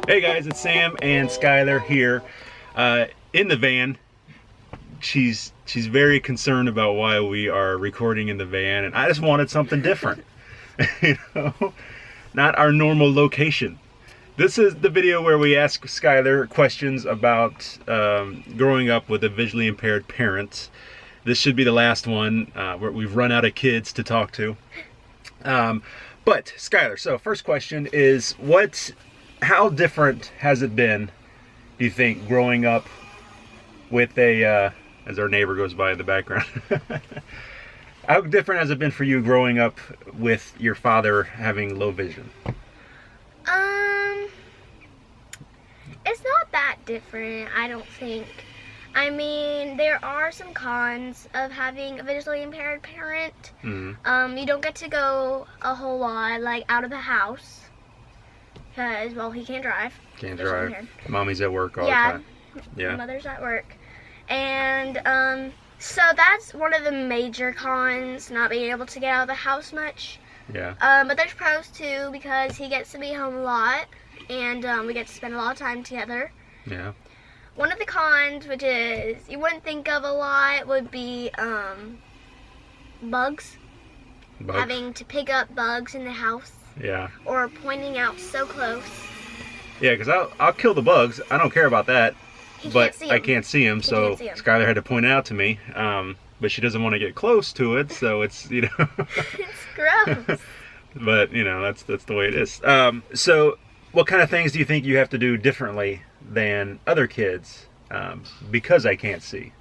Hey guys, it's Sam and Skylar here in the van. She's very concerned about why we are recording in the van, and I just wanted something different. You know, not our normal location. This is the video where we ask Skylar questions about growing up with a visually impaired parent. This should be the last one. Where we've run out of kids to talk to. But Skylar, so first question is, how different has it been, do you think, growing up with a, as our neighbor goes by in the background, how different has it been for you growing up with your father having low vision? It's not that different, I don't think. I mean, there are some cons of having a visually impaired parent. Mm-hmm. You don't get to go a whole lot, like, out of the house. Because, well, he can't drive. Can't drive. Mommy's at work all the time. Yeah. Mother's at work. And, so that's one of the major cons, not being able to get out of the house much. Yeah. But there's pros, too, because he gets to be home a lot. And, we get to spend a lot of time together. Yeah. One of the cons, which is you wouldn't think of a lot, would be, bugs. Having to pick up bugs in the house. Yeah. Or pointing out so close. Yeah, because I'll kill the bugs. I don't care about that. But I can't see them, so Skylar had to point it out to me. But she doesn't want to get close to it, so it's, you know. It's gross. But, you know, that's the way it is. So what kind of things do you think you have to do differently than other kids because I can't see?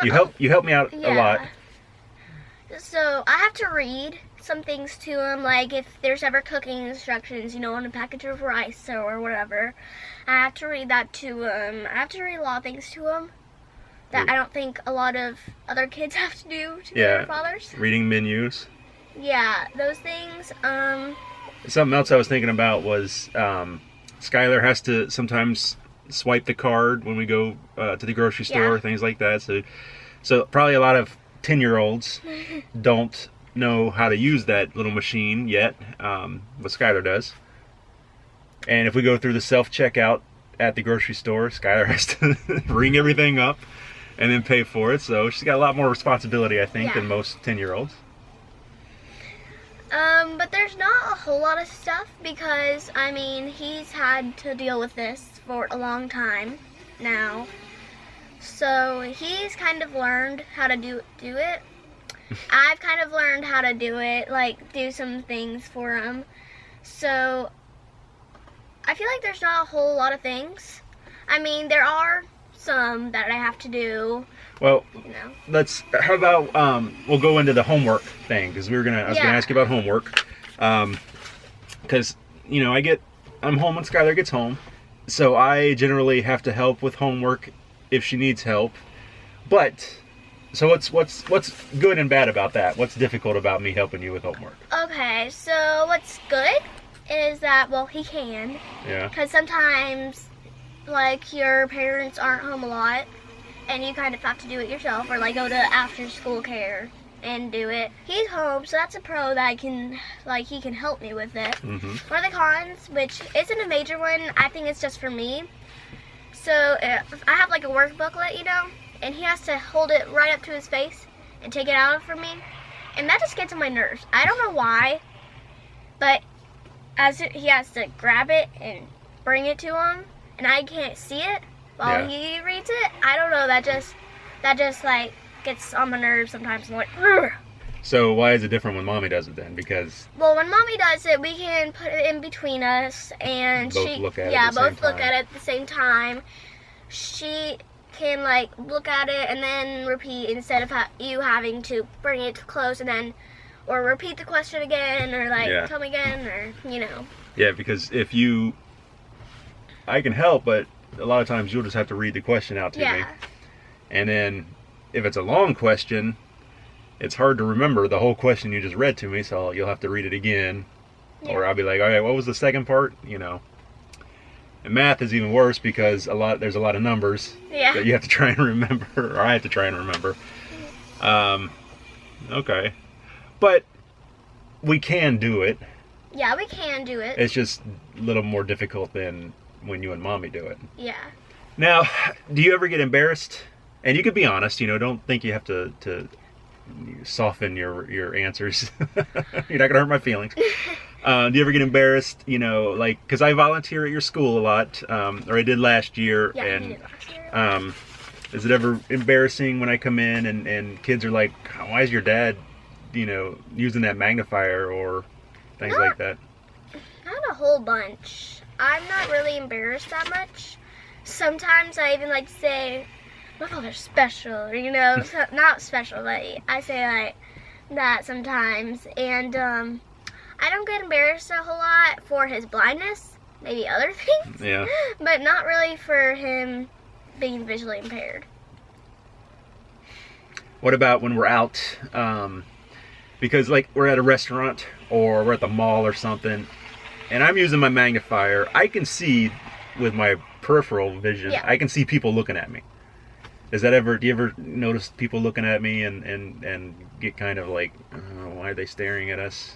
You help me out a lot. So I have to read some things to him, like if there's ever cooking instructions, you know, on a package of rice or whatever. I have to read that to him. I have to read a lot of things to him that I don't think a lot of other kids have to do to their fathers. Reading menus. Yeah, those things. Something else I was thinking about was Skylar has to sometimes swipe the card when we go to the grocery store, things like that. So probably a lot of 10-year-olds don't know how to use that little machine yet, but Skylar does. And if we go through the self-checkout at the grocery store, Skylar has to ring everything up and then pay for it. So she's got a lot more responsibility, I think, than most 10-year-olds. But there's not a whole lot of stuff because, I mean, he's had to deal with this for a long time now. So he's kind of learned how to do it. I've kind of learned how to do it, like do some things for him. So I feel like there's not a whole lot of things. I mean, there are some that I have to do. Well, you know. How about, we'll go into the homework thing, because I was gonna ask you about homework. Because, you know, I'm home when Skylar gets home, so I generally have to help with homework if she needs help. But, so what's good and bad about that? What's difficult about me helping you with homework? Okay, so what's good is that, well, he can. Yeah. Because sometimes, like, your parents aren't home a lot, and you kind of have to do it yourself, or like go to after school care and do it. He's home, so that's a pro that he can help me with it. Mm-hmm. One of the cons, which isn't a major one, I think it's just for me. So if I have like a work booklet, you know, and he has to hold it right up to his face and take it out from me, and that just gets on my nerves. I don't know why, but he has to grab it and bring it to him, and I can't see it while he reads it. I don't know, that just like gets on my nerves sometimes. I'm like, ugh. So why is it different when Mommy does it then? Because, well, when Mommy does it, we can put it in between us, and both look at it at the same time. She can like look at it and then repeat instead of you having to bring it close and then, or repeat the question again, or like tell me again, or you know. Yeah, because I can help, but a lot of times you'll just have to read the question out to me. And then if it's a long question, it's hard to remember the whole question you just read to me, so you'll have to read it again. Or I'll be like, all right, what was the second part? You know. And math is even worse because there's a lot of numbers that you have to try and remember, or I have to try and remember. Okay. But we can do it. Yeah, we can do it. It's just a little more difficult than when you and mommy do it. Yeah. Now, do you ever get embarrassed? And you can be honest, don't think you have to soften your answers. You're not gonna hurt my feelings. Do you ever get embarrassed, like, because I volunteer at your school a lot, or I did last year. Yeah, and we did last year. is it ever embarrassing when I come in and kids are like, why is your dad, using that magnifier or things like that? Not a whole bunch. I'm not really embarrassed that much. Sometimes I even like to say, my father's special, or, so, not special, but I say like that sometimes. And I don't get embarrassed a whole lot for his blindness, maybe other things. Yeah. But not really for him being visually impaired. What about when we're out? Because like we're at a restaurant or we're at the mall or something, and I'm using my magnifier, I can see with my peripheral vision, Yeah. I can see people looking at me. Do you ever notice people looking at me and get kind of like, why are they staring at us?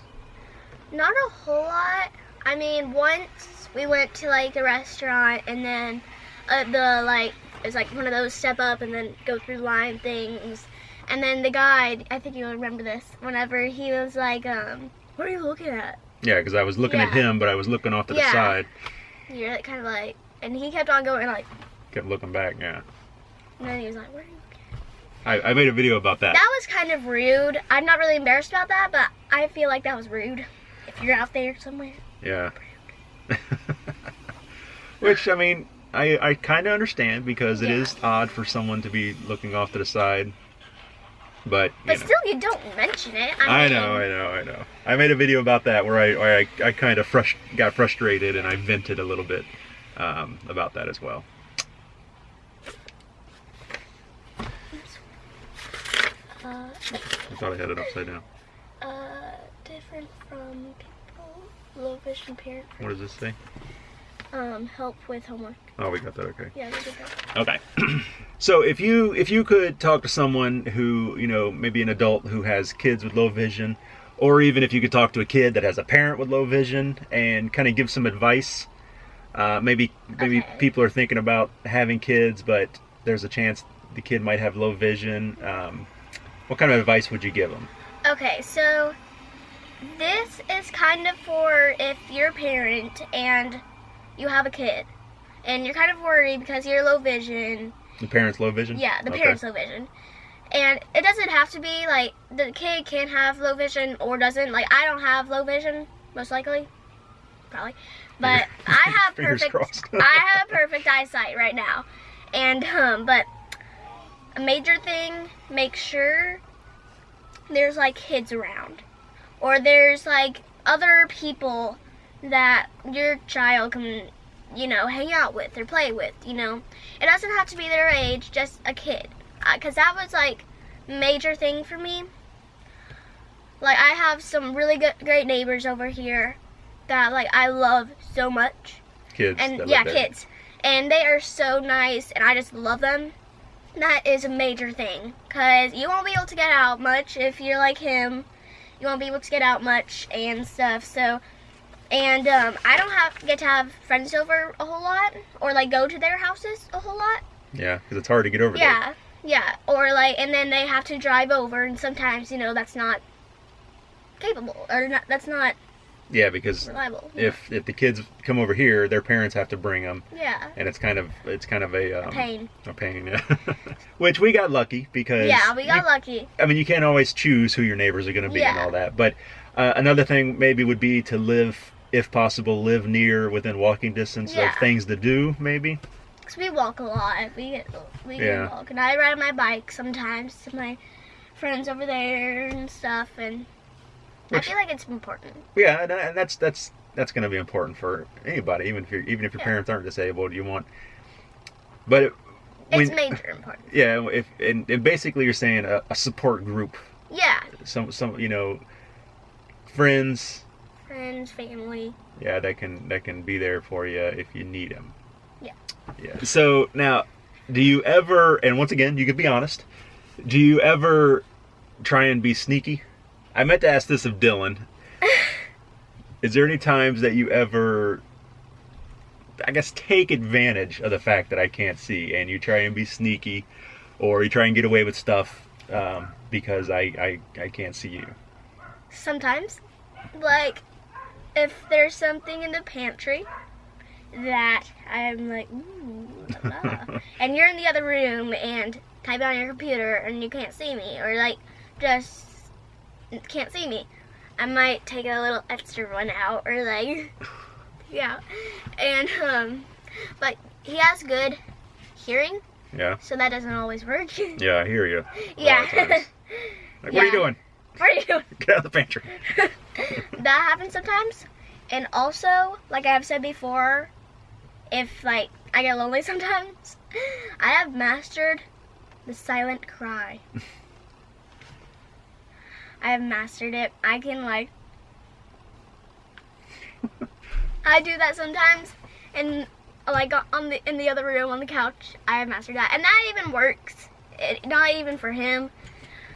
Not a whole lot. I mean, once we went to like a restaurant and then it's like one of those step up and then go through line things. And then the guy, I think you'll remember this, whenever he was like, what are you looking at? Yeah, because I was looking at Yeah. him, but I was looking off to the Yeah. side. You're like, kind of like, and he kept on going like, Kept looking back, yeah. and then he was like, where are you looking at? I made a video about that. That was kind of rude. I'm not really embarrassed about that, but I feel like that was rude. If you're out there somewhere. Yeah. Which, I mean, I kind of understand because it Yeah. is odd for someone to be looking off to the side. But, But still, you don't mention it. I mean, know. I made a video about that where I kind of got frustrated and I vented a little bit about that as well. I thought I had it upside down. Different from people, low vision parent. What does this say? Help with homework. Oh, we got that, okay. Yeah, we did that. Okay. So if you could talk to someone who, maybe an adult who has kids with low vision, or even if you could talk to a kid that has a parent with low vision and kind of give some advice, maybe Okay. people are thinking about having kids, but there's a chance the kid might have low vision. What kind of advice would you give them? Okay, so this is kind of for if you're a parent and you have a kid and you're kind of worried because you're low vision. The parent's low vision? Yeah, the Okay. parent's low vision. And it doesn't have to be like the kid can have low vision or doesn't. Like, I don't have low vision, most likely. Probably. But I have Fingers perfect crossed. I have perfect eyesight right now. And but a major thing, make sure there's like kids around. Or there's like other people that your child can, hang out with or play with, It doesn't have to be their age, just a kid. Because that was like major thing for me. Like, I have some really great neighbors over here that like I love so much. Kids. And that yeah, live there. kids. And they are so nice and I just love them. That is a major thing. Because you won't be able to get out much if you're like him. You won't be able to get out much and stuff. So, and I don't get to have friends over a whole lot. Or like go to their houses a whole lot. Yeah, because it's hard to get over there. Yeah, yeah. Or like, and then they have to drive over. And sometimes, that's not capable. Or not, that's not Yeah, because reliable. if the kids come over here, their parents have to bring them. Yeah. And it's kind of a Pain. A pain, yeah. Which we got lucky because Yeah, we got lucky. I mean, you can't always choose who your neighbors are going to be and Yeah. all that. But another thing maybe would be to live, if possible, live within walking distance Yeah. of things to do. Maybe. Cause we walk a lot. We Yeah. get walk, and I ride my bike sometimes to my friends over there and stuff. And Which- I feel like it's important. Yeah, and that's going to be important for anybody, even if your Yeah. parents aren't disabled. You want, but It's major important. yeah, and basically you're saying a support group. Yeah, Some friends, friends, family. yeah, that can be there for you if you need them. Yeah. So now, do you ever, and once again, you could be honest, do you ever try and be sneaky? I meant to ask this of Dylan, Is there any times that you ever, I guess, take advantage of the fact that I can't see, and you try and be sneaky, or you try and get away with stuff because I can't see you? Sometimes, like, if there's something in the pantry that I'm like, ooh, la, la, and you're in the other room and typing on your computer and you can't see me, or like just can't see me, I might take a little extra one out, or like, yeah, and but he has good hearing, Yeah. so that doesn't always work. Yeah, I hear you. Yeah. Like, what are you doing? What are you doing? Get out of the pantry. That happens sometimes. And also, like I've said before, if like I get lonely sometimes, I have mastered the silent cry. I have mastered it. I can like, I do that sometimes, and like in the other room on the couch, I have mastered that, and that even works. Not even for him.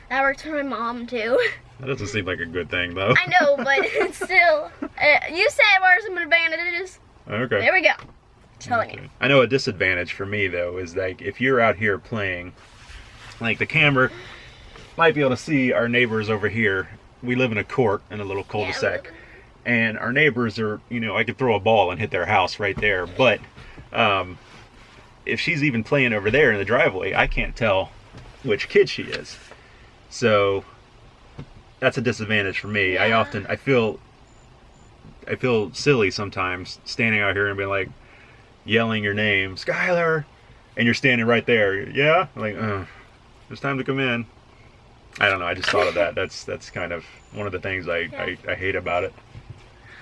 That works for my mom too. That doesn't seem like a good thing, though. I know, but it's still, you said what are some advantages? Okay. There we go. Telling you. I know a disadvantage for me, though, is like if you're out here playing, like the camera might be able to see our neighbors over here. We live in a court in a little cul-de-sac, and our neighbors are, you know, I could throw a ball and hit their house right there, but if she's even playing over there in the driveway, I can't tell which kid she is. So that's a disadvantage for me. Yeah. I feel silly sometimes standing out here and being like yelling your name, Skylar, and you're standing right there. Yeah, I'm like, it's time to come in. I don't know. I just thought of that. That's kind of one of the things I hate about it.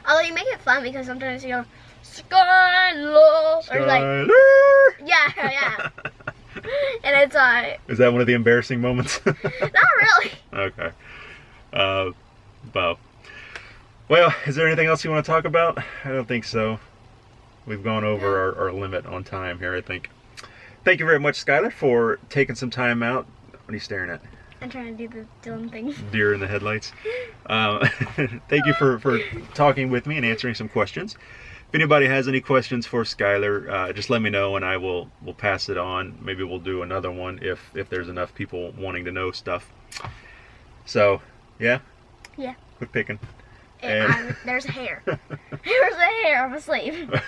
Although you make it fun because sometimes you go, Skylar, or like, Skylar! yeah. And it's Is that one of the embarrassing moments? not really. Okay. Well, is there anything else you want to talk about? I don't think so. We've gone over our limit on time here, I think. Thank you very much, Skylar, for taking some time out. What are you staring at? I'm trying to do the Dylan thing. Deer in the headlights. Thank you for talking with me and answering some questions. If anybody has any questions for Skylar, just let me know and we'll pass it on. Maybe we'll do another one if there's enough people wanting to know stuff. So, yeah? Yeah. Quit picking. And there's a hair. There's a hair on my sleeve.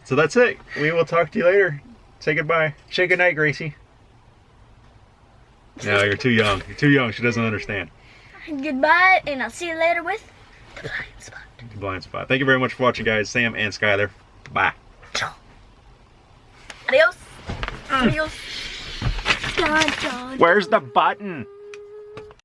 So that's it. We will talk to you later. Say goodbye. Say goodnight, Gracie. No, you're too young. You're too young. She doesn't understand. Goodbye, and I'll see you later with the blind spot. The blind spot. Thank you very much for watching, guys. Sam and Skylar. Bye. Adios. Adios. Dun, dun. Where's the button?